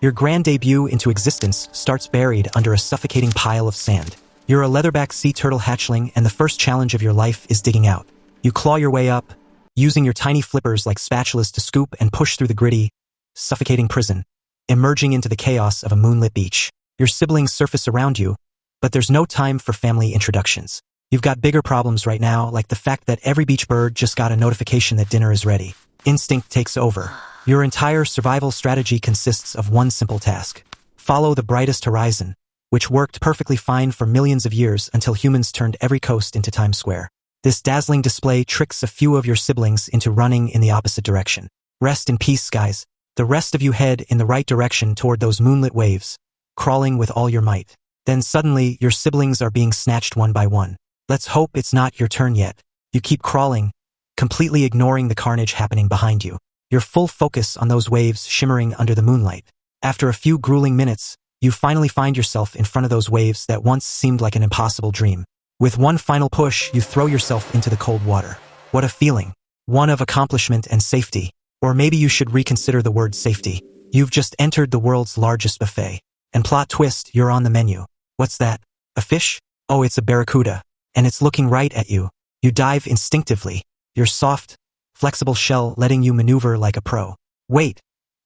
Your grand debut into existence starts buried under a suffocating pile of sand. You're a leatherback sea turtle hatchling, and the first challenge of your life is digging out. You claw your way up, using your tiny flippers like spatulas to scoop and push through the gritty, suffocating prison, emerging into the chaos of a moonlit beach. Your siblings surface around you, but there's no time for family introductions. You've got bigger problems right now, like the fact that every beach bird just got a notification that dinner is ready. Instinct takes over. Your entire survival strategy consists of one simple task. Follow the brightest horizon, which worked perfectly fine for millions of years until humans turned every coast into Times Square. This dazzling display tricks a few of your siblings into running in the opposite direction. Rest in peace, guys. The rest of you head in the right direction toward those moonlit waves, crawling with all your might. Then suddenly, your siblings are being snatched one by one. Let's hope it's not your turn yet. You keep crawling, completely ignoring the carnage happening behind you. Your full focus on those waves shimmering under the moonlight. After a few grueling minutes, you finally find yourself in front of those waves that once seemed like an impossible dream. With one final push, you throw yourself into the cold water. What a feeling. One of accomplishment and safety. Or maybe you should reconsider the word safety. You've just entered the world's largest buffet. And plot twist, you're on the menu. What's that? A fish? Oh, it's a barracuda. And it's looking right at you. You dive instinctively, your soft, flexible shell letting you maneuver like a pro. Wait.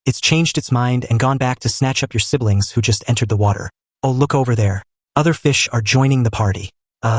It's changed its mind and gone back to snatch up your siblings who just entered the water. Oh, look over there. Other fish are joining the party.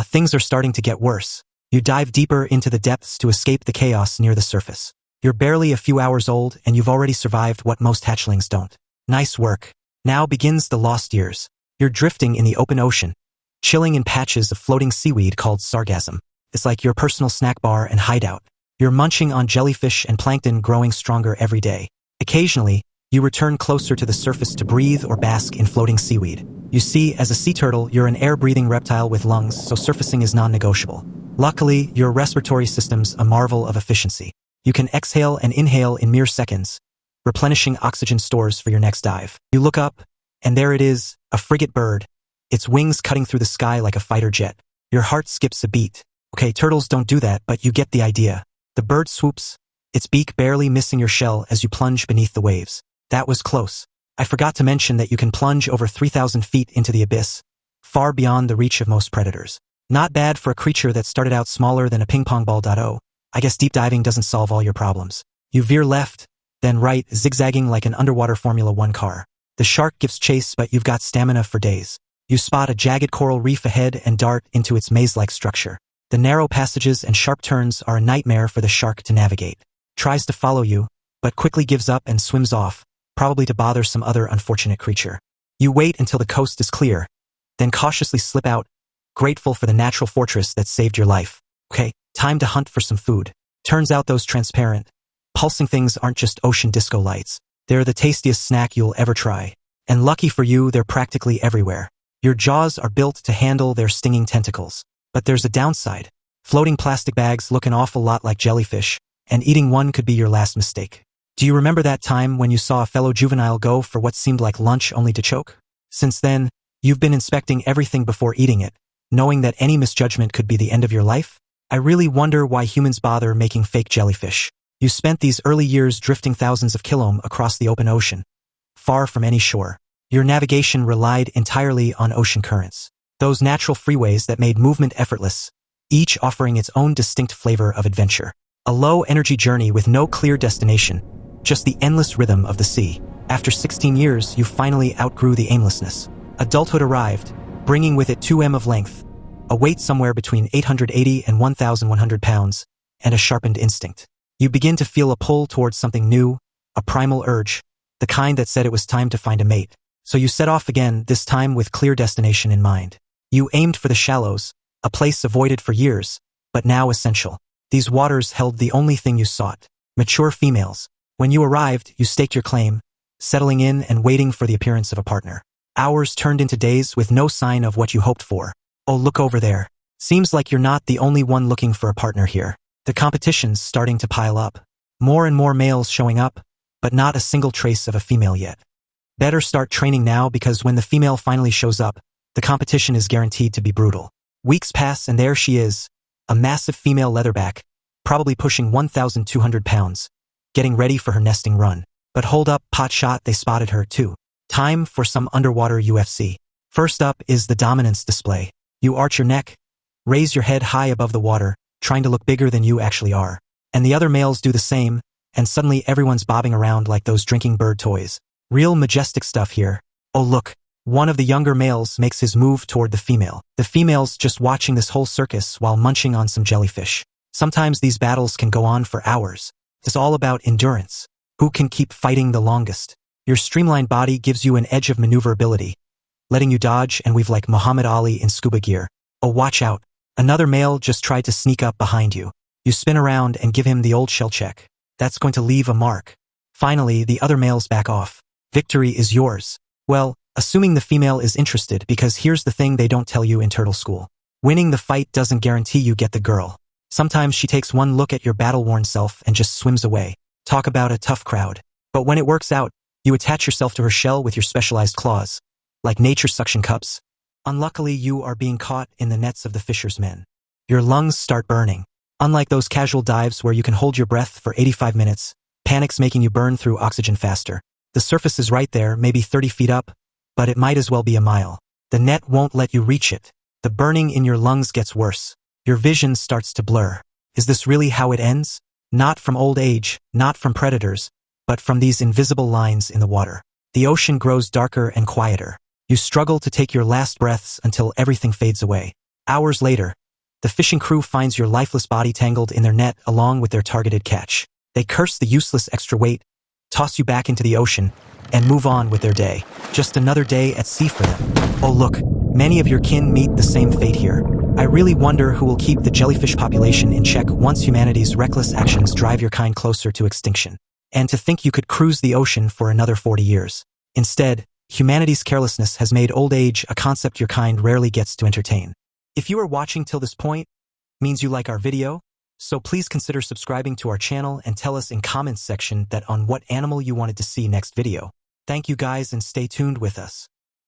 Things are starting to get worse. You dive deeper into the depths to escape the chaos near the surface. You're barely a few hours old and you've already survived what most hatchlings don't. Nice work. Now begins the lost years. You're drifting in the open ocean, chilling in patches of floating seaweed called sargassum. It's like your personal snack bar and hideout. You're munching on jellyfish and plankton growing stronger every day. Occasionally, you return closer to the surface to breathe or bask in floating seaweed. You see, as a sea turtle, you're an air-breathing reptile with lungs, so surfacing is non-negotiable. Luckily, your respiratory system's a marvel of efficiency. You can exhale and inhale in mere seconds, replenishing oxygen stores for your next dive. You look up, and there it is, a frigate bird, its wings cutting through the sky like a fighter jet. Your heart skips a beat. Okay, turtles don't do that, but you get the idea. The bird swoops, its beak barely missing your shell as you plunge beneath the waves. That was close. I forgot to mention that you can plunge over 3,000 feet into the abyss, far beyond the reach of most predators. Not bad for a creature that started out smaller than a ping-pong ball. I guess deep diving doesn't solve all your problems. You veer left, then right, zigzagging like an underwater Formula One car. The shark gives chase, but you've got stamina for days. You spot a jagged coral reef ahead and dart into its maze-like structure. The narrow passages and sharp turns are a nightmare for the shark to navigate. Tries to follow you, but quickly gives up and swims off, probably to bother some other unfortunate creature. You wait until the coast is clear, then cautiously slip out, grateful for the natural fortress that saved your life. Okay, time to hunt for some food. Turns out those transparent, pulsing things aren't just ocean disco lights. They're the tastiest snack you'll ever try. And lucky for you, they're practically everywhere. Your jaws are built to handle their stinging tentacles. But there's a downside. Floating plastic bags look an awful lot like jellyfish, and eating one could be your last mistake. Do you remember that time when you saw a fellow juvenile go for what seemed like lunch only to choke? Since then, you've been inspecting everything before eating it, knowing that any misjudgment could be the end of your life? I really wonder why humans bother making fake jellyfish. You spent these early years drifting thousands of kilometers across the open ocean, far from any shore. Your navigation relied entirely on ocean currents. Those natural freeways that made movement effortless, each offering its own distinct flavor of adventure. A low-energy journey with no clear destination, just the endless rhythm of the sea. After 16 years, you finally outgrew the aimlessness. Adulthood arrived, bringing with it 2 m of length, a weight somewhere between 880 and 1,100 pounds, and a sharpened instinct. You begin to feel a pull towards something new, a primal urge, the kind that said it was time to find a mate. So you set off again, this time with clear destination in mind. You aimed for the shallows, a place avoided for years, but now essential. These waters held the only thing you sought, mature females. When you arrived, you staked your claim, settling in and waiting for the appearance of a partner. Hours turned into days with no sign of what you hoped for. Oh, look over there. Seems like you're not the only one looking for a partner here. The competition's starting to pile up. More and more males showing up, but not a single trace of a female yet. Better start training now, because when the female finally shows up, the competition is guaranteed to be brutal. Weeks pass and there she is, a massive female leatherback, probably pushing 1,200 pounds, getting ready for her nesting run. But hold up, pot shot, they spotted her too. Time for some underwater UFC. First up is the dominance display. You arch your neck, raise your head high above the water, trying to look bigger than you actually are. And the other males do the same, and suddenly everyone's bobbing around like those drinking bird toys. Real majestic stuff here. Oh look, one of the younger males makes his move toward the female. The female's just watching this whole circus while munching on some jellyfish. Sometimes these battles can go on for hours. It's all about endurance. Who can keep fighting the longest? Your streamlined body gives you an edge of maneuverability, letting you dodge and weave like Muhammad Ali in scuba gear. Oh, watch out. Another male just tried to sneak up behind you. You spin around and give him the old shell check. That's going to leave a mark. Finally, the other males back off. Victory is yours. Well, assuming the female is interested, because here's the thing they don't tell you in turtle school. Winning the fight doesn't guarantee you get the girl. Sometimes she takes one look at your battle-worn self and just swims away. Talk about a tough crowd. But when it works out, you attach yourself to her shell with your specialized claws, like nature's suction cups. Unluckily, you are being caught in the nets of the fishermen. Your lungs start burning. Unlike those casual dives where you can hold your breath for 85 minutes, panic's making you burn through oxygen faster. The surface is right there, maybe 30 feet up, but it might as well be a mile. The net won't let you reach it. The burning in your lungs gets worse. Your vision starts to blur. Is this really how it ends? Not from old age, not from predators, but from these invisible lines in the water. The ocean grows darker and quieter. You struggle to take your last breaths until everything fades away. Hours later, the fishing crew finds your lifeless body tangled in their net along with their targeted catch. They curse the useless extra weight, toss you back into the ocean, and move on with their day. Just another day at sea for them. Oh look, many of your kin meet the same fate here. I really wonder who will keep the jellyfish population in check once humanity's reckless actions drive your kind closer to extinction. And to think you could cruise the ocean for another 40 years. Instead, humanity's carelessness has made old age a concept your kind rarely gets to entertain. If you are watching till this point, means you like our video, so please consider subscribing to our channel and tell us in comments section that on what animal you wanted to see next video. Thank you guys and stay tuned with us.